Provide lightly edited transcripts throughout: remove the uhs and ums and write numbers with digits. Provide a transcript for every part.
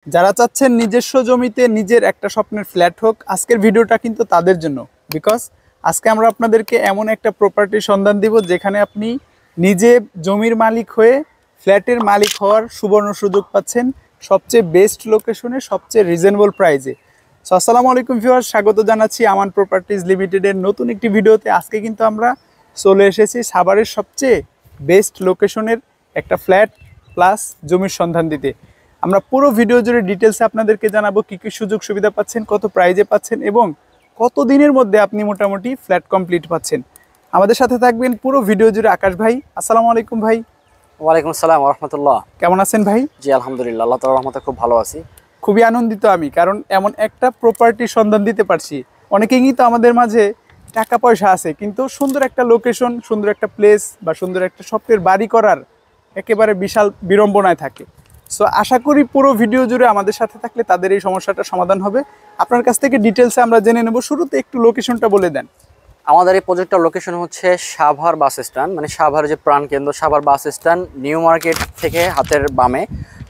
যারা চাচ্ছেন নিজস্ব জমিতে নিজের একটা স্বপ্নের ফ্ল্যাট হোক, আজকের ভিডিওটা কিন্তু তাদের জন্য। বিকজ আজকে আমরা আপনাদেরকে এমন একটা প্রপার্টির সন্ধান দিব যেখানে আপনি নিজে জমির মালিক হয়ে ফ্ল্যাটের মালিক হওয়ার সুবর্ণ সুযোগ পাচ্ছেন সবচেয়ে বেস্ট লোকেশনে, সবচেয়ে রিজনেবল প্রাইসে। সো আসসালামু আলাইকুম ভিউয়ার্স, স্বাগত জানাচ্ছি আমান প্রপার্টিজ লিমিটেডের নতুন একটি ভিডিওতে। আজকে কিন্তু আমরা চলে এসেছি সাভারের সবচেয়ে বেস্ট লোকেশনের একটা ফ্ল্যাট প্লাস জমির সন্ধান দিতে। আমরা পুরো ভিডিও জুড়ে ডিটেলসে আপনাদেরকে জানাবো কী কী সুযোগ সুবিধা পাচ্ছেন, কত প্রাইজে পাচ্ছেন এবং কত দিনের মধ্যে আপনি মোটামুটি ফ্ল্যাট কমপ্লিট পাচ্ছেন। আমাদের সাথে থাকবেন পুরো ভিডিও জুড়ে আকাশ ভাই। আসসালামু আলাইকুম ভাই। ওয়ালাইকুম আসসালাম ওয়া রাহমাতুল্লাহ। কেমন আছেন ভাই? জি আলহামদুলিল্লাহ, আল্লাহ তাআলার রহমতে খুব ভালো আছি। খুবই আনন্দিত আমি, কারণ এমন একটা প্রপার্টির সন্ধান দিতে পারছি। অনেকেই তো আমাদের মাঝে টাকা পয়সা আছে, কিন্তু সুন্দর একটা লোকেশন, সুন্দর একটা প্লেস বা সুন্দর একটা স্বপ্নের বাড়ি করার একেবারে বিশাল বিড়ম্বনায় থাকে। সো আশা করি পুরো ভিডিও জুড়ে আমাদের সাথে থাকলে তাদের এই সমস্যাটা সমাধান হবে। আপনার কাছ থেকে ডিটেলসে আমরা জেনে নেব। শুরুতে একটু লোকেশনটা বলে দেন। আমাদের এই প্রজেক্টটার লোকেশন হচ্ছে সাভার বাস স্ট্যান্ড, মানে সাভার যে প্রাণকেন্দ্র Savar bus stand, new market থেকে হাতের বামে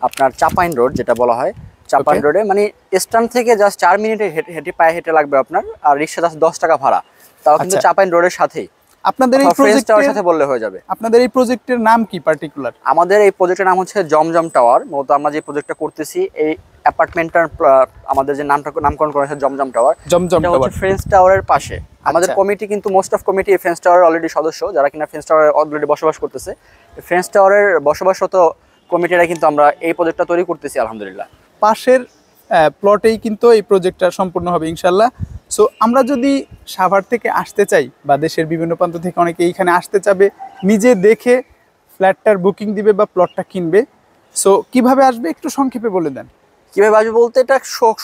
আপনার চাপাইন রোড যেটা বলা হয়, চাপাইন রোডে মানে স্ট্যান্ড থেকে জাস্ট 4 মিনিটে হেঁটে পায়ে হেঁটে লাগবে আপনার, আর রিক্সা জাস্ট 10 টাকা ভাড়া, তাও কিন্তু চাপাইন রোডের সাথেই। আপনাদের এই প্রজেক্টের সাথে বললে হয়ে যাবে। আপনাদের এই প্রজেক্টের নাম কি পার্টিকুলার? আমাদের এই প্রজেক্টের নাম হচ্ছে জমজম টাওয়ার। মূলত আমরা যে প্রজেক্টটা করতেছি এই অ্যাপার্টমেন্টটার আমাদের যে নামকরণ করা হয়েছে জমজম টাওয়ার। জমজম টাওয়ার ফ্রেন্ডস টাওয়ারের পাশে আমাদের কমিটি, কিন্তু মোস্ট অফ কমিটি ফ্রেন্ডস টাওয়ারের অলরেডি সদস্য, যারা কিনা ফ্রেন্ডস টাওয়ারে অলরেডি বসবাস করতেছে। ফ্রেন্ডস টাওয়ারের বসবাসরত কমিটিরা কিন্তু আমরা এই প্রজেক্টটা তৈরি করতেছি আলহামদুলিল্লাহ। পাশের প্লটেই কিন্তু এই প্রজেক্টটা সম্পূর্ণ হবে ইনশাল্লাহ। সো আমরা যদি সাভার থেকে আসতে চাই বা দেশের বিভিন্ন প্রান্ত থেকে অনেকে এইখানে আসতে চাবে, নিজে দেখে ফ্ল্যাটটার বুকিং দিবে বা প্লটটা কিনবে, সো কিভাবে আসবে একটু সংক্ষেপে বলে দেন। কীভাবে আসবে বলতে, এটা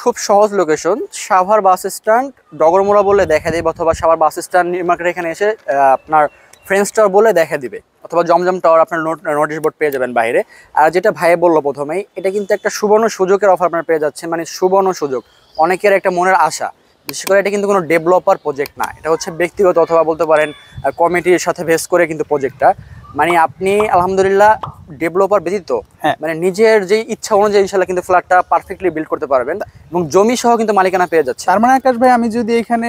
খুব সহজ location. Savar bus stand Dagarmora বলে দেখা দেবে, অথবা Savar bus stand new market এখানে এসে আপনার ফ্রেন্ডস টাওয়ার বলে দেখা দিবে, অথবা জমজম টাওয়ার আপনার নোটিশ বোর্ড পেয়ে যাবেন বাইরে। আর যেটা ভাইয়ে বললো প্রথমেই, এটা কিন্তু একটা সুবর্ণ সুযোগের অফার আপনার পেয়ে যাচ্ছেন, মানে সুবর্ণ সুযোগ, অনেকের একটা মনের আশা। বিশেষ করে এটা কিন্তু কোনো ডেভেলপার প্রজেক্ট না, এটা হচ্ছে ব্যক্তিগত অথবা বলতে পারেন কমিটির সাথে ভেস করে কিন্তু প্রজেক্টটা। মানে আপনি আলহামদুলিল্লাহ ডেভেলপার ব্যতীত মানে নিজের যে ইচ্ছা অনুযায়ী ইনশাআল্লাহ কিন্তু ফ্ল্যাটটা পারফেক্টলি বিল্ড করতে পারবেন এবং জমি সহ কিন্তু মালিকানা পেয়ে যাচ্ছে। তার মানে আকাশ ভাই, আমি যদি এখানে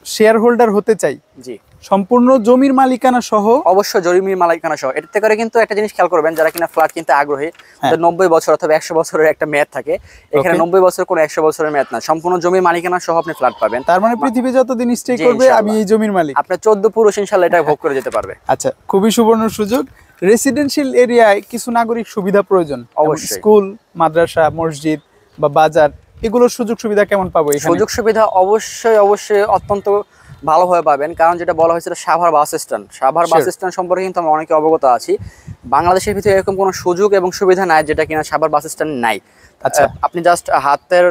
শেয়ার হোল্ডার হতে চাই, জি সম্পূর্ণ জমির মালিকানা সহ? অবশ্যই জমির মালিকানা সহ। এটাতে করে কিন্তু একটা জিনিস খেয়াল করবেন, যারা কিনা ফ্ল্যাট কিনতে আগ্রহী, 90 বছর অথবা 100 বছরের একটা মেয়াদ থাকে, এখানে 90 বছর কোনো 100 বছরের মেয়াদ না, সম্পূর্ণ জমির মালিকানা সহ আপনি ফ্ল্যাট পাবেন। তার মানে পৃথিবী যতদিন স্টে করবে আমি এই জমির মালিক। আপনি 14 পুরুষ ইনশাআল্লাহ এটা ভোগ করে যেতে পারবে। আচ্ছা, খুবই সুবর্ণ সুযোগ। রেসিডেন্সিয়াল এরিয়ায় কিছু নাগরিক সুবিধা প্রয়োজন, অবশ্যই স্কুল, মাদ্রাসা, মসজিদ বা বাজার, এগুলোর সুযোগ সুবিধা কেমন পাবো এখানে? সুযোগ সুবিধা অবশ্যই অত্যন্ত ভালোভাবে পাবেন, কারণ যেটা বলা হয়েছিল Savar bus stand, Savar bus stand সম্পর্কে কিন্তু আমরা অনেকে অবগত আছি। বাংলাদেশের ভিতরে এরকম কোনো সুযোগ এবং সুবিধা নাই যেটা কিনা সাভার বাস স্ট্যান্ড নাই। আচ্ছা, আপনি জাস্ট হাতের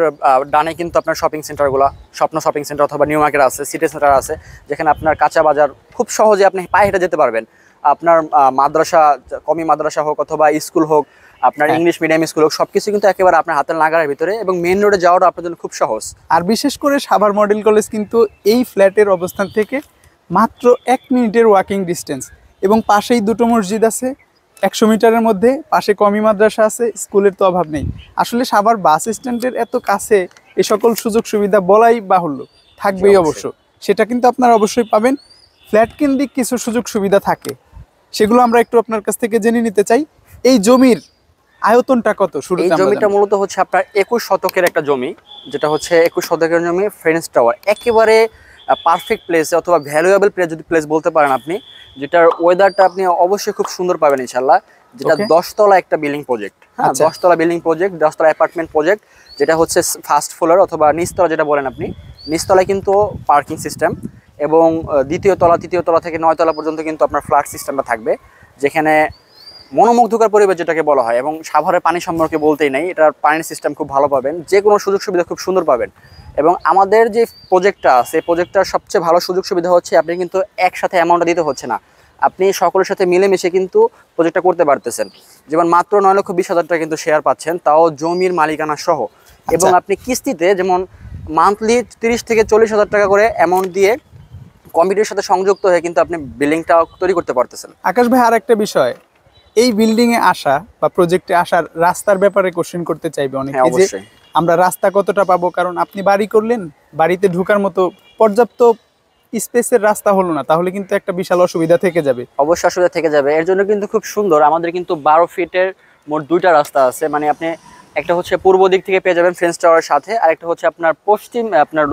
ডানে কিন্তু আপনার শপিং সেন্টারগুলো, স্বপ্ন শপিং সেন্টার অথবা নিউ মার্কেট আছে, সিটি সেন্টার আছে, যেখানে আপনার কাঁচা বাজার খুব সহজে আপনি পায়ে হেঁটে যেতে পারবেন। আপনার মাদ্রাসা, কমি মাদ্রাসা হোক অথবা স্কুল হোক, আপনার ইংলিশ মিডিয়াম স্কুল হোক, সবকিছু কিন্তু একেবারে আপনার হাতের নাগালের ভিতরে, এবং মেইন রোডে যাওয়াটা আপনার জন্য খুব সহজ। আর বিশেষ করে সাভার মডেল কলেজ কিন্তু এই ফ্ল্যাটের অবস্থান থেকে মাত্র 1 মিনিটের ওয়াকিং ডিস্টেন্স, এবং পাশেই দুটো মসজিদ আছে 100 মিটারের মধ্যে, পাশে কমি মাদ্রাসা আছে, স্কুলের তো অভাব নেই। আসলে সাভার বাস স্ট্যান্ডের এত কাছে এই সকল সুযোগ সুবিধা বলাই বাহুল্য, থাকবেই অবশ্য, সেটা কিন্তু আপনারা অবশ্যই পাবেন। ফ্ল্যাট কেন্দ্রিক কিছু সুযোগ সুবিধা থাকে, সেগুলো আমরা একটু আপনার কাছ থেকে জেনে নিতে চাই। এই জমির আয়তনটা কত? এই জমিটা মূলত হচ্ছে আপনার 21 শতকের একটা জমি, যেটা হচ্ছে 21 শতকের জমি ফ্রেন্ডস টাওয়ার, একেবারে পারফেক্ট প্লেস অথবা ভ্যালুয়েবল প্লেস যদি প্লেস বলতে পারেন আপনি, যেটার ওয়েদারটা আপনি অবশ্যই খুব সুন্দর পাবেন ইনশাআল্লাহ। যেটা 10 তলা একটা বিল্ডিং প্রজেক্ট, হ্যাঁ 10 তলা বিল্ডিং প্রজেক্ট, 10 তলা অ্যাপার্টমেন্ট প্রজেক্ট, যেটা হচ্ছে ফার্স্ট ফ্লোর অথবা নিচতলা যেটা বলেন আপনি। নিচতলায় কিন্তু পার্কিং সিস্টেম, এবং তৃতীয় তলা থেকে 9 তলা পর্যন্ত কিন্তু আপনার ফ্ল্যাট সিস্টেমটা থাকবে, যেখানে মনোমুগ্ধকর পরিবেশ যেটাকে বলা হয়। এবং সাভারের পানি সম্পর্কে বলতেই নাই, এটার পানির সিস্টেম খুব ভালো পাবেন, যে কোনো সুযোগ সুবিধা খুব সুন্দর পাবেন। এবং আমাদের যে প্রজেক্টটা আছে, প্রজেক্টটার সবচেয়ে ভালো সুযোগ সুবিধা হচ্ছে আপনি কিন্তু একসাথে অ্যামাউন্টটা দিতে হচ্ছে না, আপনি সকলের সাথে মিলেমিশে কিন্তু প্রজেক্টটা করতে পারতেছেন। যেমন মাত্র 9,20,000 টাকা কিন্তু শেয়ার পাচ্ছেন, তাও জমির মালিকানা সহ। এবং আপনি কিস্তিতে যেমন মান্থলি 30 থেকে 40,000 টাকা করে অ্যামাউন্ট দিয়ে কমিটির সাথে সংযুক্ত হয়ে কিন্তু আপনি বিল্ডিংটা তৈরি করতে পারতেছেন। আকাশ ভাই, আর একটা বিষয়, এই বিল্ডিং এ আসা বা প্রজেক্টে আসার রাস্তার ব্যাপারে কোশ্চেন করতে চাইবে হ্যাঁ অনেকে যে অবশ্যই। আমরা রাস্তা কতটা পাবো, কারণ আপনি বাড়ি করলেন, বাড়িতে ঢোকার মতো পর্যাপ্ত স্পেসের রাস্তা হলো না, তাহলে কিন্তু একটা বিশাল অসুবিধা থেকে যাবে। অবশ্যই অসুবিধা থেকে যাবে। এর জন্য কিন্তু খুব সুন্দর আমাদের কিন্তু 12 ফিটের মোট 2টা রাস্তা আছে। মানে আপনি একটা হচ্ছে পূর্ব দিক থেকে পেয়ে যাবেন ফ্রেঞ্চ টাওয়ারের সাথে, আর একটা হচ্ছে আপনার পশ্চিম আপনার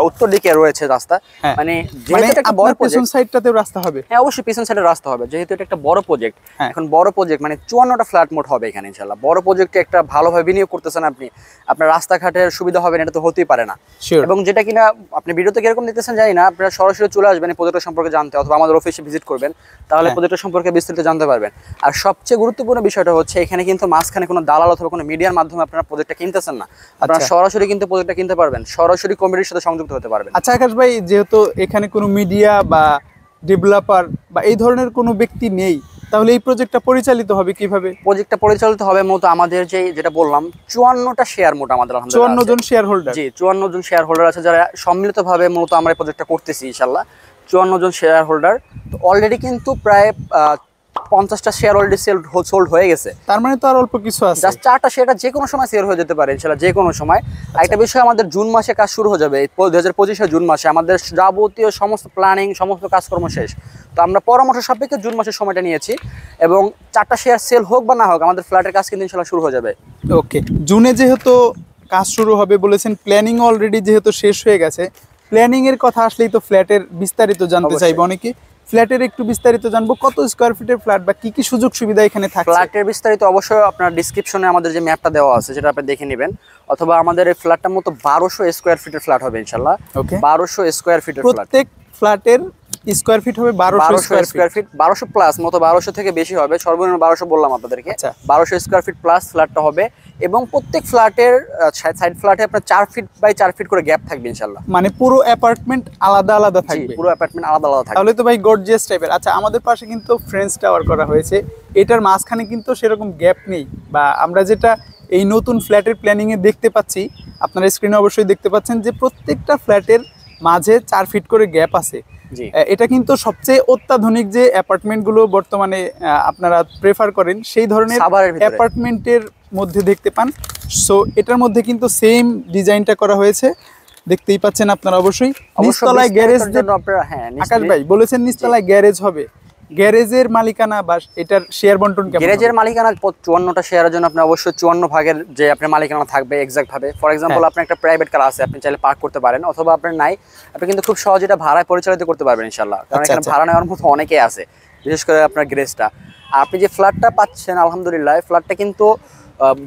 উত্তর দিকে রয়েছে রাস্তা। হ্যাঁ, মানে মানে যেহেতু এটা একটা বড় আপনার পেছন প্রজেক্ট, সাইডটাতেও রাস্তা হবে। হ্যাঁ অবশ্যই পিছন সাইডে রাস্তা হবে, যেহেতু এটা একটা বড় প্রজেক্ট। হ্যাঁ। এখন বড় প্রজেক্ট মানে 54টা ফ্ল্যাট মোট হবে এখানে ইনশাআল্লাহ। বড় প্রজেক্টে একটা ভালোভাবে বিনিয়োগ করতেছেন আপনি, আপনার রাস্তাঘাটের সুবিধা হবে না এটা তো হতেই পারে না। Sure. এবং যেটা কিনা আপনি ভিডিওতে কিরকম দেখতেছেন জানি না, আপনারা সরাসরি চলে আসবেন এই প্রজেক্ট সম্পর্কে জানতে, অথবা আমাদের অফিসে ভিজিট করবেন, তাহলে হ্যাঁ। প্রজেক্ট সম্পর্কে বিস্তারিত জানতে পারবেন। আর সবচেয়ে গুরুত্বপূর্ণ বিষয়টা হচ্ছে এখানে কিন্তু মাঝখানে কোনো দালাল অথবা কোনো মিডিয়ার মাধ্যমে আপনারা প্রজেক্টটা কিনতেছেন না, আপনারা আচ্ছা। সরাসরি কিন্তু প্রজেক্টটা কিনতে পারবেন, সরাসরি কমিটির সাথে সংযুক্ত হতে পারবেন। আচ্ছা আকাশ ভাই, যেহেতু এখানে কোনো মিডিয়া বা ডেভেলপার বা এই ধরনের কোনো ব্যক্তি নেই, তাহলে এই প্রজেক্টটা পরিচালিত হবে কিভাবে? প্রজেক্টটা পরিচালিত হবে মূলত আমাদের যেটা বললাম 54টা শেয়ার মোট আমাদের 54 আলহামদুলিল্লাহ জন শেয়ার হোল্ডার। জি 54 জন শেয়ার হোল্ডার আছে, যারা সম্মিলিতভাবে মূলত আমরা এই প্রজেক্টটা করতেছি ইনশাআল্লাহ। 54 জন শেয়ার হোল্ডার, তো অলরেডি কিন্তু প্রায় 50টা শেয়ার অলরেডি সোল্ড হয়ে গেছে। তার মানে তো আর অল্প কিছু আছে। জাস্ট 4টা শেয়ারটা যে কোনো সময় সেল হয়ে যেতে পারে ইনশাআল্লাহ, যে কোনো সময়। একটা বিষয়, আমাদের জুন মাসে কাজ শুরু হয়ে যাবে, 2025 জুন মাসে আমাদের যাবতীয় সমস্ত প্ল্যানিং সমস্ত কাজকর্ম শেষ। তো আমরা পরামর্শ সাপেক্ষে জুন মাসের সময়টা নিয়েছি, এবং 4টা শেয়ার সেল হোক বা না হোক আমাদের ফ্ল্যাটের কাজ কিন্তু ইনশাআল্লাহ শুরু হয়ে যাবে। ওকে, জুনে যেহেতু কাজ শুরু হবে বলেছেন, প্ল্যানিং অলরেডি যেহেতু শেষ হয়ে গেছে, প্ল্যানিং এর কথা আসলেই তো ফ্ল্যাটের বিস্তারিত জানতে অবশ্যই। চাইবে অনেকে। ফ্ল্যাটের একটু বিস্তারিত জানবো, কত স্কয়ার ফিটের ফ্ল্যাট বা কি কি সুযোগ সুবিধা এখানে থাকছে? ফ্ল্যাটের বিস্তারিত অবশ্যই আপনার ডিসক্রিপশনে আমাদের যে ম্যাপটা দেওয়া আছে সেটা আপনি দেখে নেবেন, অথবা আমাদের এই ফ্ল্যাটটা মতো 1200 স্কয়ার ফিটের ফ্ল্যাট হবে ইনশাআল্লাহ। ওকে, 1200 স্কয়ার ফিটের ফ্ল্যাট, প্রত্যেক ফ্ল্যাটের স্কয়ার ফিট হবে 1200 স্কয়ার স্কয়ার ফিট, 1200 প্লাস মতো, 1200 থেকে বেশি হবে, সর্বনিম্ন 1200 বললাম আপনাদেরকে। আচ্ছা। 1200 স্কয়ার ফিট প্লাস ফ্ল্যাটটা হবে, এবং প্রত্যেক ফ্ল্যাটের সাইড ফ্ল্যাটে আপনার 4 ফিট বাই 4 ফিট করে গ্যাপ থাকবে ইনশাআল্লাহ। মানে পুরো অ্যাপার্টমেন্ট আলাদা আলাদা জি, থাকবে। পুরো অ্যাপার্টমেন্ট আলাদা আলাদা থাকবে। তাহলে তো ভাই গর্জিয়াস টাইপের। আচ্ছা, আমাদের পাশে কিন্তু ফ্রেঞ্চ টাওয়ার করা হয়েছে, এটার মাঝখানে কিন্তু সেরকম গ্যাপ নেই, বা আমরা যেটা এই নতুন ফ্ল্যাটের প্ল্যানিং এ দেখতে পাচ্ছি, আপনারা স্ক্রিনে অবশ্যই দেখতে পাচ্ছেন যে প্রত্যেকটা ফ্ল্যাটের মাঝে 4 ফিট করে গ্যাপ আছে। জি, এটা কিন্তু সবচেয়ে অত্যাধুনিক যে অ্যাপার্টমেন্টগুলো বর্তমানে আপনারা প্রেফার করেন, সেই ধরনের সাভারের ভিতরে। অ্যাপার্টমেন্টের মধ্যে দেখতে পান। সো এটার মধ্যে কিন্তু সেম ডিজাইনটা করা হয়েছে, দেখতেই পাচ্ছেন আপনারা অবশ্যই। নিচতলায় গ্যারেজ, আপনারা হ্যাঁ আকাশ ভাই বলেছেন নিচতলায় গ্যারেজ হবে, গ্যারেজের মালিকানা বা এটার শেয়ার বন্টন কেমন? গ্যারেজের মালিকানা 54টা শেয়ারের জন্য আপনি অবশ্যই 54 ভাগের যে আপনার মালিকানা থাকবে এক্সাক্ট ভাবে। ফর এক্সাম্পল, আপনার একটা প্রাইভেট কার আছে, আপনি চাইলে পার্ক করতে পারেন, অথবা আপনার নাই, আপনি কিন্তু খুব সহজে এটা ভাড়ায় পরিচালিত করতে পারবেন ইনশাআল্লাহ, কারণ আচ্ছা, এখানে আচ্ছা। ভাড়া নেওয়ার মতো অনেকেই আছে, বিশেষ করে আপনার গ্যারেজটা। আর আপনি যে ফ্ল্যাটটা পাচ্ছেন আলহামদুলিল্লাহ, ফ্ল্যাটটা কিন্তু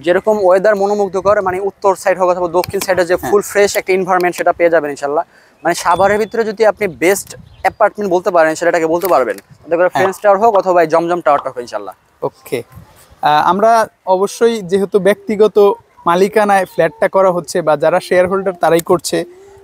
যেরকম ওয়েদার মনোমুগ্ধকর, মানে উত্তর সাইড হোক অথবা দক্ষিণ সাইডে যে ফুল ফ্রেশ একটা এনভায়রনমেন্ট সেটা পেয়ে যাবেন ইনশাআল্লাহ। মানে সাভারের ভিতরে যদি আপনি বেস্ট অ্যাপার্টমেন্ট বলতে পারেন সেটাকে বলতে পারবেন, তাতে করে ফ্রেঞ্চ টাওয়ার হোক অথবা এই জমজম টাওয়ারটা হোক ইনশাআল্লাহ। ওকে, আমরা অবশ্যই যেহেতু ব্যক্তিগত মালিকানায় ফ্ল্যাটটা করা হচ্ছে বা যারা শেয়ার হোল্ডার তারাই করছে,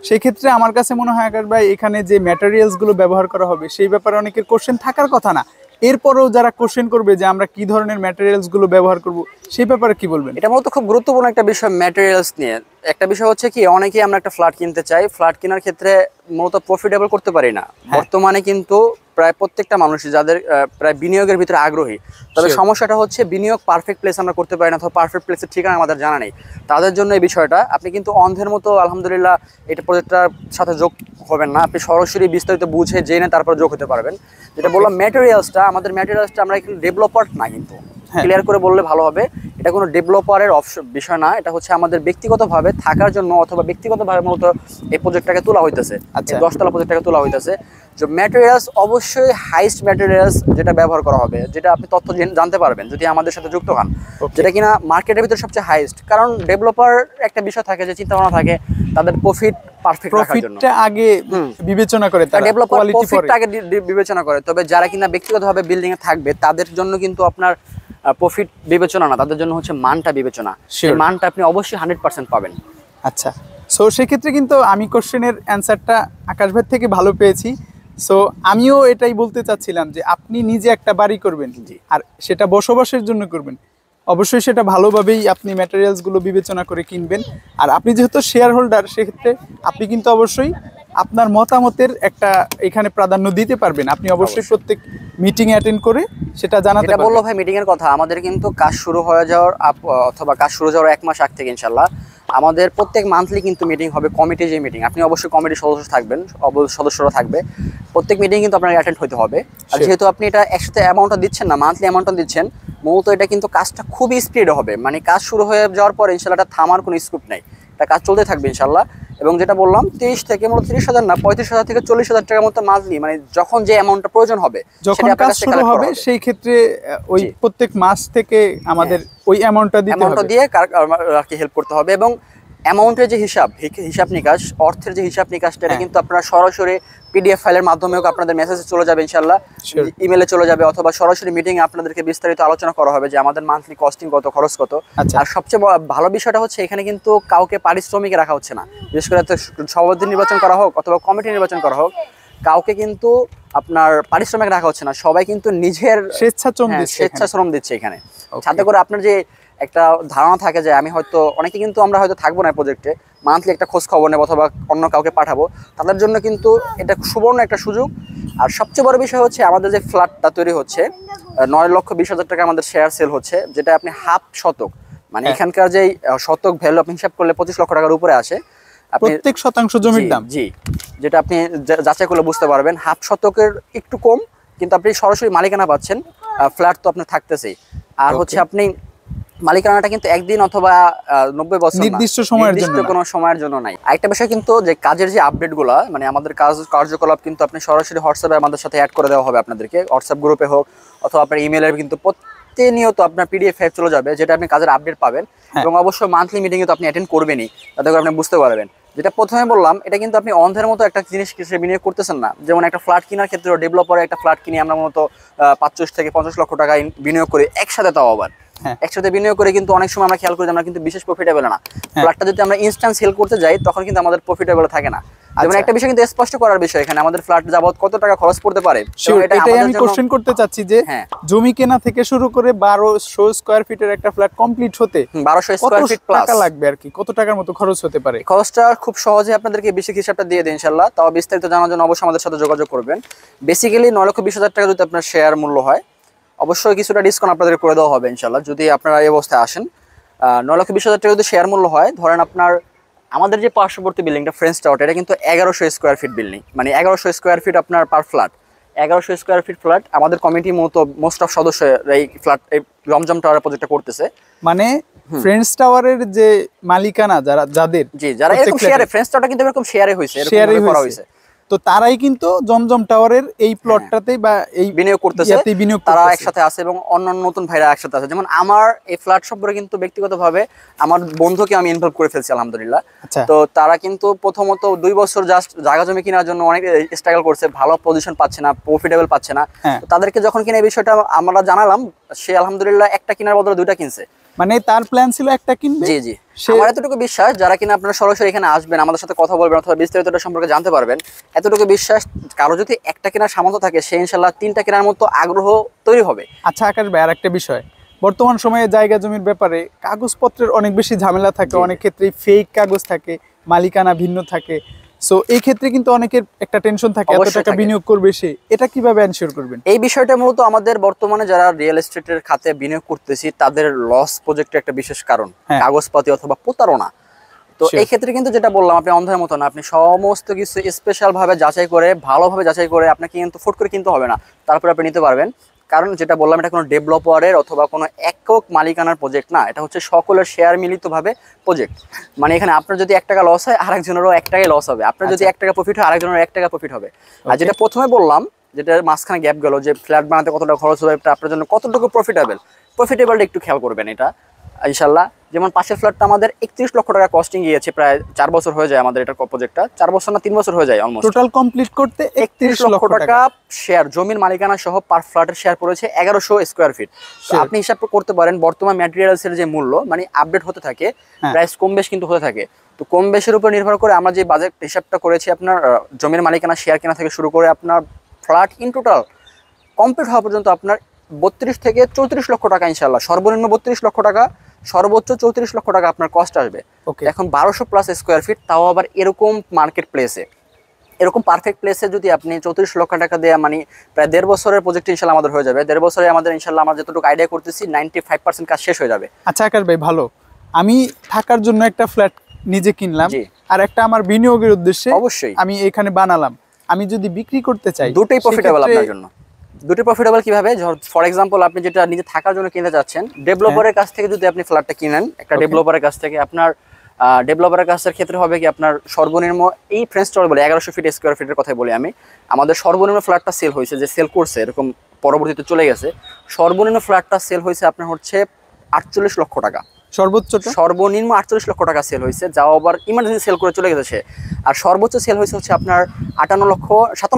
সেই ক্ষেত্রে আমার কাছে মনে হয় আকাশ ভাই, এখানে যে ম্যাটেরিয়ালসগুলো ব্যবহার করা হবে সেই ব্যাপারে অনেকের কোশ্চেন থাকার কথা না। এরপরেও যারা কোশ্চেন করবে যে আমরা কি ধরনের ম্যাটেরিয়ালসগুলো ব্যবহার করব, সেই ব্যাপারে কি বলবেন? এটা মূলত খুব গুরুত্বপূর্ণ একটা বিষয় ম্যাটেরিয়ালস নিয়ে। একটা বিষয় হচ্ছে কি, অনেকেই আমরা একটা ফ্ল্যাট কিনতে চাই, ফ্ল্যাট কেনার ক্ষেত্রে মূলত প্রফিটেবল করতে পারি না। বর্তমানে কিন্তু প্রায় প্রত্যেকটা মানুষই যাদের প্রায় বিনিয়োগের ভিতরে আগ্রহী, তবে সমস্যাটা হচ্ছে বিনিয়োগ পারফেক্ট প্লেস আমরা করতে পারি না, অথবা পারফেক্ট প্লেসের ঠিকানা আমাদের জানা নেই। তাদের জন্য এই বিষয়টা, আপনি কিন্তু অন্ধের মতো আলহামদুলিল্লাহ এটা প্রজেক্টটার সাথে যোগ হবেন না, আপনি সরাসরি বিস্তারিত বুঝে জেনে তারপর যোগ হতে পারবেন। যেটা বললাম ম্যাটেরিয়ালসটা, আমাদের ম্যাটেরিয়ালসটা আমরা কিন্তু ডেভেলপার না, কিন্তু ক্লিয়ার করে বললে ভালো হবে, এটা কোনো ডেভেলপারের বিষয় না, এটা হচ্ছে আমাদের ব্যক্তিগতভাবে থাকার জন্য অথবা ব্যক্তিগতভাবে মূলত এই প্রজেক্টটাকে তোলা হইতেছে, আচ্ছা। 10তলা প্রজেক্টটাকে তোলা হইতেছে। যে ম্যাটেরিয়ালস অবশ্যই হাইস্ট ম্যাটেরিয়ালস যেটা ব্যবহার করা হবে, যেটা আপনি তথ্য জানতে পারবেন যদি আমাদের সাথে যুক্ত হন, যেটা কিনা মার্কেটের ভিতরে সবচেয়ে হাইস্ট। কারণ ডেভেলপার একটা বিষয় থাকে, যে চিন্তা ভাবনা থাকে তাদের প্রফিট পারফেক্ট রাখার জন্য, প্রফিটটা আগে বিবেচনা করে, তারা ডেভেলপার কোয়ালিটি পরে। প্রফিটটা আগে বিবেচনা করে। তবে যারা কিনা ব্যক্তিগতভাবে বিল্ডিং এ থাকবে তাদের জন্য কিন্তু আপনার প্রফিট বিবেচনা না, তাদের জন্য হচ্ছে মানটা বিবেচনা। সেই মানটা আপনি অবশ্যই 100% পাবেন। আচ্ছা, সো সেক্ষেত্রে কিন্তু আমি কোশ্চেনের অ্যান্সারটা আকাশ ভাই থেকে ভালো পেয়েছি। সো আমিও এটাই বলতে চাচ্ছিলাম যে আপনি নিজে একটা বাড়ি করবেন, আর সেটা বসবাসের জন্য করবেন, অবশ্যই সেটা ভালোভাবেই আপনি ম্যাটেরিয়ালসগুলো বিবেচনা করে কিনবেন। আর আপনি যেহেতু শেয়ার হোল্ডার, সেক্ষেত্রে আপনি কিন্তু অবশ্যই আপনার মতামতের একটা এখানে প্রাধান্য দিতে পারবেন। আপনি অবশ্যই প্রত্যেক মিটিং অ্যাটেন্ড করে সেটা জানাতে এটা পারবেন। বললো ভাই মিটিং এর কথা, আমাদের কিন্তু কাজ শুরু হয়ে যাওয়ার অথবা কাজ শুরু যাওয়ার 1 মাস আগ থেকে ইনশাল্লাহ আমাদের প্রত্যেক মান্থলি কিন্তু মিটিং হবে, কমিটি যে মিটিং, আপনি অবশ্যই কমিটির সদস্য থাকবেন, সদস্যরা থাকবে, প্রত্যেক মিটিং কিন্তু আপনার অ্যাটেন্ড হতে হবে। আর যেহেতু আপনি এটা একসাথে অ্যামাউন্টটা দিচ্ছেন না, মান্থলি অ্যামাউন্টটা দিচ্ছেন, মূলত এটা কিন্তু কাজটা খুবই স্পিড হবে, মানে কাজ শুরু হয়ে যাওয়ার পর ইনশাল্লাহ এটা থামার কোনো স্কোপ নাই, এটা কাজ চলতে থাকবে ইনশাল্লাহ। এবং যেটা বললাম 30 থেকে মূলত 30,000 না 35,000 থেকে 40,000 টাকার মতো মান্থলি, মানে যখন যে অ্যামাউন্টটা প্রয়োজন হবে যখন কাজ শুরু হবে সেই ক্ষেত্রে ওই প্রত্যেক মাস থেকে আমাদের ওই অ্যামাউন্টটা দিয়ে আর কি হেল্প করতে হবে। এবং অ্যামাউন্টের যে হিসাব নিকাশ, অর্থের যে হিসাব নিকাশটা, এটা কিন্তু আপনারা সরাসরি পিডিএফ ফাইলের মাধ্যমে আপনাদের মেসেজে চলে যাবে ইনশাল্লাহ, ইমেলে চলে যাবে, অথবা সরাসরি মিটিং এ আপনাদেরকে বিস্তারিত আলোচনা করা হবে যে আমাদের মান্থলি কস্টিং কত, খরচ কত। আর সবচেয়ে ভালো বিষয়টা হচ্ছে এখানে কিন্তু কাউকে পারিশ্রমিক রাখা হচ্ছে না, বিশেষ করে সভাপতি নির্বাচন করা হোক অথবা কমিটি নির্বাচন করা হোক, কাউকে কিন্তু আপনার পারিশ্রমিক রাখা হচ্ছে না, সবাই কিন্তু নিজের স্বেচ্ছাশ্রম দিচ্ছে এখানে। সাথে করে আপনার যে একটা ধারণা থাকে যে আমি হয়তো অনেকে কিন্তু আমরা হয়তো থাকবো না প্রজেক্টে, মান্থলি একটা খোঁজ খবর নেবো অথবা অন্য কাউকে পাঠাবো, তাদের জন্য কিন্তু এটা সুবর্ণ একটা সুযোগ। আর সবচেয়ে বড় বিষয় হচ্ছে আমাদের যে ফ্ল্যাটটা তৈরি হচ্ছে 9,20,000 টাকা আমাদের শেয়ার সেল হচ্ছে, যেটা আপনি হাফ শতক, মানে এখানকার যে শতক ভ্যালু আপনি হিসাব করলে 25 লক্ষ টাকার উপরে আসে প্রত্যেক শতাংশ জমির দাম। জি, যেটা আপনি যাচাই করলে বুঝতে পারবেন, হাফ শতকের একটু কম, কিন্তু আপনি সরাসরি মালিকানা পাচ্ছেন, ফ্ল্যাট তো আপনার থাকতেছেই। আর হচ্ছে আপনি মালিকানাটা কিন্তু একদিন অথবা 90 বছর নির্দিষ্ট সময়ের জন্য, কোনো সময়ের জন্য নাই। আরেকটা বিষয় কিন্তু যে কাজের যে আপডেটগুলো, মানে আমাদের কার্যকলাপ কিন্তু আপনি সরাসরি হোয়াটসঅ্যাপে আমাদের সাথে অ্যাড করে দেওয়া হবে আপনাদেরকে, হোয়াটসঅ্যাপ গ্রুপে হোক অথবা আপনার ইমেলে কিন্তু প্রতিনিয়ত আপনার পিডিএফ ফাইল চলে যাবে, যেটা আপনি কাজের আপডেট পাবেন। এবং অবশ্যই মান্থলি মিটিংয়ে তো আপনি অ্যাটেন্ড করবেনই, তাতে করে আপনি বুঝতে পারবেন। যেটা প্রথমে বললাম, এটা কিন্তু আপনি অন্ধের মতো একটা জিনিস কিসে বিনিয়োগ করতেছেন না, যেমন একটা ফ্ল্যাট কেনার ক্ষেত্রে ডেভেলপারে একটা ফ্ল্যাট কিনে আমরা মূলত 25 থেকে 50 লক্ষ টাকা বিনিয়োগ করি একসাথে, তাও আবার একসাথে বিনিয়োগ করে কিন্তু অনেক সময় আমরা খেয়াল করি আমরা কিন্তু বিশেষ প্রফিটেবল না। ফ্ল্যাটটা যদি আমরা ইনস্ট্যান্ট সেল করতে যাই তখন কিন্তু আমাদের প্রফিটেবল থাকে না। যেমন একটা বিষয় কিন্তু স্পষ্ট করার বিষয় এখানে, আমাদের ফ্ল্যাট যাবত কত টাকা খরচ পড়তে পারে, এটাই আমি কোশ্চেন করতে চাচ্ছি যে জমি কেনা থেকে শুরু করে 1200 স্কয়ার ফিটের একটা ফ্ল্যাট কমপ্লিট হতে 1200 স্কয়ার ফিট প্লাস টাকা লাগবে আর কি, কত টাকার মতো খরচ হতে পারে? খরচটা খুব সহজে আপনাদেরকে বেসিক হিসাবটা দিয়ে দেন ইনশাআল্লাহ। তাও বিস্তারিত জানার জন্য অবশ্যই আমাদের সাথে যোগাযোগ করবেন। বেসিক্যালি 9,20,000 টাকা যদি আপনার শেয়ার মূল্য হয়, অবশ্যই কিছুটা ডিসকাউন্ট আপনাদের করে দেওয়া হবে ইনশাআল্লাহ, যদি আপনারা এই অবস্থায় আসেন। 9,20,000 টাকা যদি শেয়ার মূল্য হয়, ধরেন আপনার আমাদের যে পার্শ্ববর্তী বিল্ডিংটা ফ্রেন্স টাওয়ার, এটা কিন্তু 1100 স্কয়ার ফিট বিল্ডিং, মানে 1100 স্কয়ার ফিট আপনার পার ফ্ল্যাট, 1100 স্কয়ার ফিট ফ্ল্যাট। আমাদের কমিটি মতো মোস্ট অফ সদস্য এই ফ্ল্যাট এই জমজম টাওয়ার প্রজেক্টটা করতেছে। মানে ফ্রেন্স টাওয়ারের যে মালিকানা যাদের এরকম শেয়ারে, ফ্রেন্স টাওয়ারটা কিন্তু এরকম শেয়ারে হয়েছে, এরকম করা হয়েছে, তো তারাই কিন্তু জমজম টাওয়ারের এই প্লটটাতেই বা এই বিনিয়োগ করতেছে, তারা একসাথে আছে এবং অন্যান্য নতুন ভাইরা একসাথে আছে। যেমন আমার এই ফ্ল্যাট সম্পর্কে কিন্তু ব্যক্তিগতভাবে আমার বন্ধুকে আমি ইনভলভ করে ফেলছি আলহামদুলিল্লাহ। তো তারা কিন্তু প্রথমত 2 বছর জাস্ট জায়গা জমি কেনার জন্য অনেক স্ট্রাগল করছে, ভালো পজিশন পাচ্ছে না, প্রফিটেবল পাচ্ছে না। তাদেরকে যখন কিনা এই বিষয়টা আমরা জানালাম, সে আলহামদুলিল্লাহ একটা কেনার বদলে 2টা কিনছে। মানে তার প্ল্যান ছিল একটা কিনবে। জি জি, আমার এতটুকু বিশ্বাস, যারা কিনা আপনারা সরাসরি এখানে আসবেন, আমাদের সাথে কথা বলবেন অথবা বিস্তারিতটা সম্পর্কে জানতে পারবেন, এতটুকু বিশ্বাস, কারো যদি একটা কেনার সামর্থ্য থাকে সে ইনশাআল্লাহ 3টা কেনার মতো আগ্রহ তৈরি হবে। আচ্ছা আকাশ ভাই, আর একটা বিষয়, বর্তমান সময়ে জায়গা জমির ব্যাপারে কাগজপত্রের অনেক বেশি ঝামেলা থাকে, অনেক ক্ষেত্রে ফেক কাগজ থাকে, মালিকানা ভিন্ন থাকে। সো এই ক্ষেত্রে কিন্তু অনেকের একটা টেনশন থাকে, এত টাকা বিনিয়োগ করবে সে, এটা কিভাবে এনশিওর করবেন? এই বিষয়টা মূলত আমাদের বর্তমানে যারা রিয়েল এস্টেটের খাতে বিনিয়োগ করতেছি তাদের লস প্রজেক্টের একটা বিশেষ কারণ কাগজপাতি অথবা প্রতারণা। তো এই ক্ষেত্রে কিন্তু যেটা বললাম, আপনি অন্ধের মতো না, আপনি সমস্ত কিছু স্পেশাল ভাবে যাচাই করে, ভালোভাবে যাচাই করে, আপনাকে কিন্তু ফুট করে কিনতে হবে না, তারপরে আপনি নিতে পারবেন। কারণ যেটা বললাম, এটা কোনো ডেভেলপারের অথবা কোনো একক মালিকানার প্রজেক্ট না, এটা হচ্ছে সকলের শেয়ার মিলিতভাবে প্রজেক্ট। মানে এখানে আপনার যদি 1 টাকা লস হয়, আরেকজনেরও 1 টাকাই লস হবে, আপনার যদি 1 টাকা প্রফিট হয়, আরেকজনের 1 টাকা প্রফিট হবে। আর যেটা প্রথমে বললাম, যেটা মাঝখানে গ্যাপ গেল, যে ফ্ল্যাট বানাতে কতটা খরচ হবে, আপনার জন্য কতটুকু প্রফিটেবলটা একটু খেয়াল করবেন এটা ইনশাআল্লাহ। যেমন পাশের ফ্ল্যাটটা আমাদের 31 লক্ষ টাকা কস্টিং গিয়েছে, প্রায় 4 বছর হয়ে যায় আমাদের এটা প্রজেক্টটা, 4 বছর না 3 বছর হয়ে যায় অলমোস্ট। টোটাল কমপ্লিট করতে 31 লক্ষ টাকা শেয়ার, জমির মালিকানা সহ পার ফ্ল্যাটের শেয়ার পড়েছে 1100 স্কয়ার ফিট। তো আপনি হিসাব করতে পারেন বর্তমান ম্যাটেরিয়ালসের যে মূল্য, মানে আপডেট হতে থাকে, প্রাইস কম বেশ কিন্তু হতে থাকে। তো কম বেশের উপর নির্ভর করে আমরা যে বাজেট হিসাবটা করেছি, আপনার জমির মালিকানা শেয়ার কেনা থেকে শুরু করে আপনার ফ্ল্যাট ইন টোটাল কমপ্লিট হওয়া পর্যন্ত আপনার 32 থেকে 34 লক্ষ টাকা ইনশাআল্লাহ, সর্বনিম্ন 32 লক্ষ টাকা, সর্বোচ্চ 34 লক্ষ টাকা আপনার কস্ট আসবে। এখন 1200 প্লাস স্কয়ার ফিট, তাও আবার এরকম মার্কেট প্লেসে। এরকম পারফেক্ট প্লেসে যদি আপনি 34 লক্ষ টাকা দিয়ে মানে প্রায় 1.5 বছরের প্রজেক্ট ইনশাল্লাহ আমাদের হয়ে যাবে। 1.5 বছরে আমাদের ইনশাল্লাহ আমরা যতটুকু আইডিয়া করতেছি 95% কাজ শেষ হয়ে যাবে। আচ্ছা আকাশ ভাই, ভালো, আমি থাকার জন্য একটা ফ্ল্যাট নিজে কিনলাম, জি। আর একটা আমার বিনিয়োগের উদ্দেশ্যে অবশ্যই আমি এখানে বানালাম। আমি যদি বিক্রি করতে চাই, দুটোই প্রফিটেবল আপনার জন্য। দুটোই প্রফিটেবল কিভাবে? ফর এক্সাম্পল আপনি যেটা নিজে থাকার জন্য কিনতে যাচ্ছেন, ডেভেলপারের কাছ থেকে যদি আপনি ফ্ল্যাটটা কিনেন, একটা ডেভেলপারের কাছ থেকে, আপনার ডেভেলপারের কাছের ক্ষেত্রে হবে কি আপনার সর্বনিম্ন এই ফ্রেঞ্চ টাওয়ার বলে 1100 ফিট স্কোয়ার ফিটের কথা বলি আমি, আমাদের সর্বনিম্ন ফ্ল্যাটটা সেল হয়েছে, যে সেল করছে এরকম পরবর্তীতে চলে গেছে, সর্বনিম্ন ফ্ল্যাটটা সেল হয়েছে আপনার হচ্ছে 48 লক্ষ টাকা। সর্বনিম্ন 48 লক্ষ টাকা সেল হয়েছে, যাও আবার ইমার্জেন্সি সেল করে চলে গেছে। আর সর্বোচ্চ সেল হয়েছে হচ্ছে আপনার 57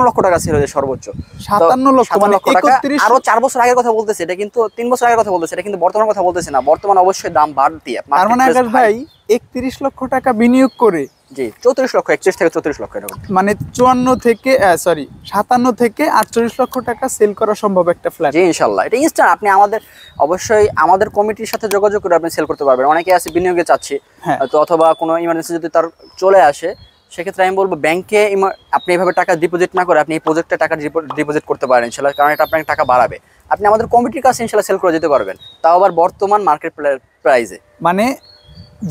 লক্ষ টাকা সেল হয়েছে সর্বোচ্চ। 57 লক্ষ টাকা। আরো 4 বছর আগের কথা বলতেছে, এটা কিন্তু 3 বছর আগের কথা বলতেছে, এটা কিন্তু বর্তমান কথা বলতেছে না। বর্তমান অবশ্যই দাম বাড়তি। তার মানে আকাশ ভাই 31 লক্ষ টাকা বিনিয়োগ করে, জি 34 লক্ষ, 31 থেকে 34 লক্ষ এরকম, মানে 57 থেকে 48 লক্ষ টাকা সেল করা সম্ভব একটা ফ্ল্যাট। জি ইনশাআল্লাহ, এটা ইনস্ট্যান্ট। আপনি অবশ্যই আমাদের কমিটির সাথে যোগাযোগ করে আপনি সেল করতে পারবেন। অনেকে আছে বিনিয়োগে চাচ্ছে, তো অথবা কোনো ইমার্জেন্সি যদি তার চলে আসে, সেক্ষেত্রে আমি বলবো ব্যাংকে আপনি এইভাবে টাকা ডিপোজিট না করে আপনি এই প্রজেক্টে টাকা ডিপোজিট করতে পারেন ইনশাআল্লাহ, কারণ এটা আপনার টাকা বাড়াবে। আপনি আমাদের কমিটির কাছে ইনশাআল্লাহ সেল করে যেতে পারবেন, তাও আবার বর্তমান মার্কেট প্রাইসে। মানে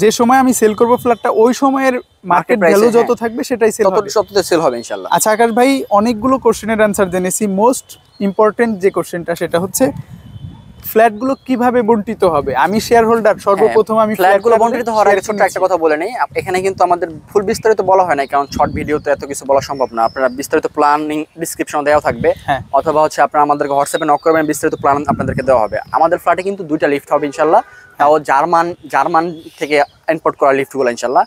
যে সময় আমি সেল করব ফ্ল্যাটটা, ওই সময়ের মার্কেট ভ্যালু যত থাকবে সেটাই সেল হবে, ততটাই সেল হবে ইনশাআল্লাহ। আচ্ছা আকাশ ভাই, অনেকগুলো কোশ্চেনের অ্যানসার জেনেছি। মোস্ট ইম্পর্টেন্ট যে কোশ্চেনটা, সেটা হচ্ছে ফ্ল্যাটগুলো কিভাবে বণ্টিত হবে। আমি শেয়ার হোল্ডার, সর্বপ্রথম আমি ফ্ল্যাটগুলো বণ্টিত হওয়ার আগে ছোট্ট একটা কথা বলে নেই। এখানে কিন্তু আমাদের ফুল বিস্তারিত বলা হয় না, কারণ শর্ট ভিডিওতে এত কিছু বলা সম্ভব না। আপনারা বিস্তারিত প্ল্যানিং ডিসক্রিপশনে দেওয়া থাকবে, অথবা হচ্ছে আপনারা আমাদেরকে হোয়াটসঅ্যাপে নক করবেন, বিস্তারিত প্ল্যান আপনাদেরকে দেওয়া হবে। আমাদের ফ্ল্যাটে কিন্তু 2টা লিফট হবে ইনশাআল্লাহ, তাও জার্মান থেকে ইম্পোর্ট করা লিফটগুলো ইনশাআল্লাহ।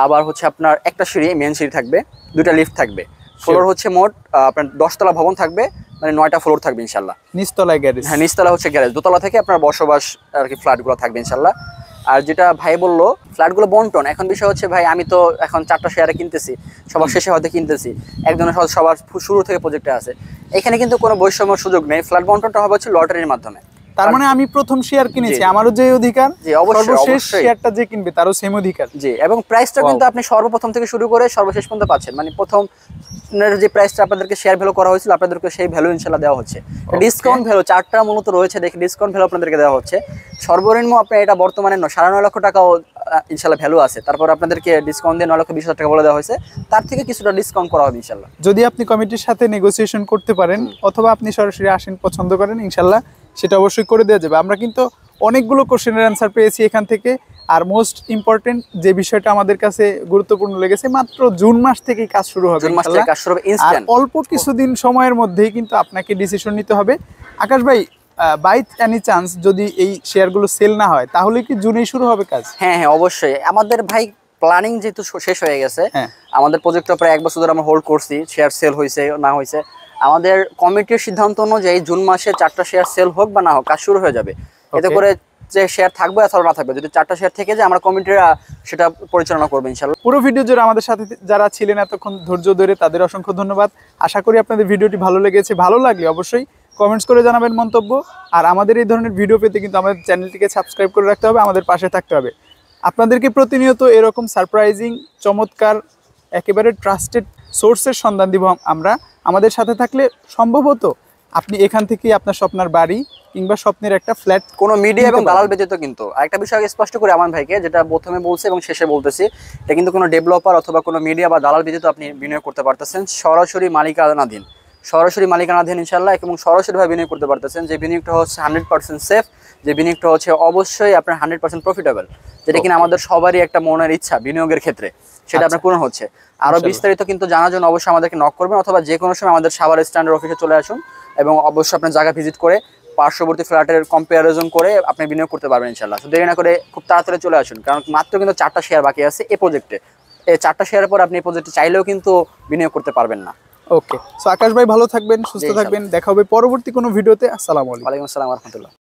আবার হচ্ছে আপনার একটা সিঁড়ি, মেন সিঁড়ি থাকবে, 2টা লিফট থাকবে। ফ্লোর হচ্ছে মোট আপনার 10 তলা ভবন থাকবে, মানে 9টা ফ্লোর থাকবে ইনশাআল্লাহ। নিচতলায় গ্যারেজ। হ্যাঁ, নিচতলা হচ্ছে গ্যারেজ, দোতলা থেকে আপনার বসবাস আর কি ফ্ল্যাটগুলো থাকবে ইনশাআল্লাহ। আর যেটা ভাই বললো ফ্ল্যাটগুলো বন্টন, এখন বিষয় হচ্ছে ভাই আমি তো এখন 4টা শেয়ারে কিনতেছি, সবার শেষে হয়তো কিনতেছি, একজনের সবার শুরু থেকে প্রজেক্টে আছে। এখানে কিন্তু কোনো বৈষম্যের সুযোগ নেই। ফ্ল্যাট বন্টনটা হবে হচ্ছে লটারির মাধ্যমে। তার মানে আমি প্রথম শেয়ার কিনেছি, আমারও যে অধিকার, সর্বশেষ শেয়ারটা যে কিনবে তারও সেম অধিকার। জি, এবং প্রাইসটা কিন্তু আপনি সর্বপ্রথম থেকে শুরু করে সর্বশেষ পর্যন্ত পাচ্ছেন। মানে প্রথম যে প্রাইসটা আপনাদেরকে শেয়ার ভ্যালু করা হয়েছিল, আপনাদেরকে সেই ভ্যালু ইনশাআল্লাহ দেওয়া হচ্ছে। ডিসকাউন্ট ভ্যালু 4টা মূলত রয়েছে, দেখে ডিসকাউন্ট ভ্যালু আপনাদেরকে দেওয়া হচ্ছে। সর্বনিম্ন আপনি এটা বর্তমানে 9.5 লক্ষ টাকাও ইনশাআল্লাহ ভ্যালু আছে, তারপর আপনাদেরকে ডিসকাউন্ট দিয়ে 9,20,000 টাকা বলে দেওয়া হয়েছে, তার থেকে কিছুটা ডিসকাউন্ট করা হবে ইনশাআল্লাহ। যদি আপনি কমিটির সাথে নেগোসিয়েশন করতে পারেন, অথবা আপনি সরাসরি আসেন, পছন্দ করেন, ইনশাআল্লাহ সেটা অবশ্যই করে দেওয়া যাবে। আমরা কিন্তু অনেকগুলো কোশ্চেনের অ্যান্সার পেয়েছি এখান থেকে। আর মোস্ট ইম্পর্টেন্ট যে বিষয়টা আমাদের কাছে গুরুত্বপূর্ণ লেগেছে, মাত্র জুন মাস থেকেই কাজ শুরু হবে, আর অল্প কিছুদিন সময়ের মধ্যেই কিন্তু আপনাকে ডিসিশন নিতে হবে। আকাশ ভাই, বাই এনি চান্স যদি এই শেয়ারগুলো সেল না হয়, তাহলে কি জুনেই শুরু হবে কাজ? হ্যাঁ হ্যাঁ, অবশ্যই। আমাদের ভাই প্ল্যানিং যেহেতু শেষ হয়ে গেছে, আমাদের প্রজেক্টটা প্রায় 1 বছর ধরে আমরা হোল্ড করছি, শেয়ার সেল হয়েছে না হয়েছে, আমাদের কমিটির সিদ্ধান্ত অনুযায়ী জুন মাসে 4টা শেয়ার সেল হোক বা না হোক কাজ শুরু হয়ে যাবে। এতে করে যে শেয়ার থাকবে অথবা না থাকবে, যদি 4টা শেয়ার থেকে যায়, আমরা কমিটিরা সেটা পরিচালনা করবো ইনশাআল্লাহ। পুরো ভিডিও জুড়ে আমাদের সাথে যারা ছিলেন এতক্ষণ ধৈর্য ধরে, তাদের অসংখ্য ধন্যবাদ। আশা করি আপনাদের ভিডিওটি ভালো লেগেছে। ভালো লাগলে অবশ্যই কমেন্টস করে জানাবেন মন্তব্য। আর আমাদের এই ধরনের ভিডিও পেতে কিন্তু আমাদের চ্যানেলটিকে সাবস্ক্রাইব করে রাখতে হবে, আমাদের পাশে থাকতে হবে। আপনাদেরকে প্রতিনিয়ত এরকম সারপ্রাইজিং, চমৎকার, একেবারে ট্রাস্টেড সোর্সের সন্ধান দিব আমরা। আমাদের সাথে থাকলে সম্ভবত আপনি এখান থেকেই আপনার স্বপ্নের বাড়ি কিংবা স্বপ্নের একটা ফ্ল্যাট কোনো মিডিয়া এবং দালাল ব্যতীত। কিন্তু আরেকটা বিষয় স্পষ্ট করে আমার ভাইকে, যেটা প্রথমে বলছে এবং শেষে বলতেছি, এটা কিন্তু কোনো ডেভেলপার অথবা কোনো মিডিয়া বা দালাল ব্যতীত আপনি বিনিয়োগ করতে পারতেছেন, সরাসরি মালিকানাধীন ইনশাআল্লাহ, এবং সরাসরিভাবে বিনিয়োগ করতে পারতেছেন। যে বিনিয়োগটা হচ্ছে 100% সেফ, যে বিনিয়োগটা হচ্ছে অবশ্যই আপনার 100% প্রফিটেবল, যেটা কিনা আমাদের সবারই একটা মনের ইচ্ছা বিনিয়োগের ক্ষেত্রে, সেটা আপনার পূরণ হচ্ছে। আরো বিস্তারিত কিন্তু জানার জন্য অবশ্যই আমাদেরকে নক করবেন, অথবা যে কোনো সময় আমাদের সাভার স্ট্যান্ডার্ড অফিসে চলে আসুন, এবং অবশ্যই আপনার জায়গা ভিজিট করে পার্শ্ববর্তী ফ্ল্যাটের কম্পারিজন করে আপনি বিনিয়োগ করতে পারবেন ইনশাআল্লাহ। তো দেরি না করে খুব তাড়াতাড়ি চলে আসুন, কারণ মাত্র কিন্তু 4টা শেয়ার বাকি আছে এই প্রজেক্টে। এই 4টা শেয়ারের পর আপনি এই প্রজেক্টে চাইলেও কিন্তু বিনিয়োগ করতে পারবেন না। ওকে, সো আকাশ ভাই ভালো থাকবেন, সুস্থ থাকবেন, দেখা হবে পরবর্তী কোনো ভিডিওতে। আসসালামু আলাইকুম। ওয়ালাইকুম আসসালাম ওয়া রাহমাতুল্লাহ।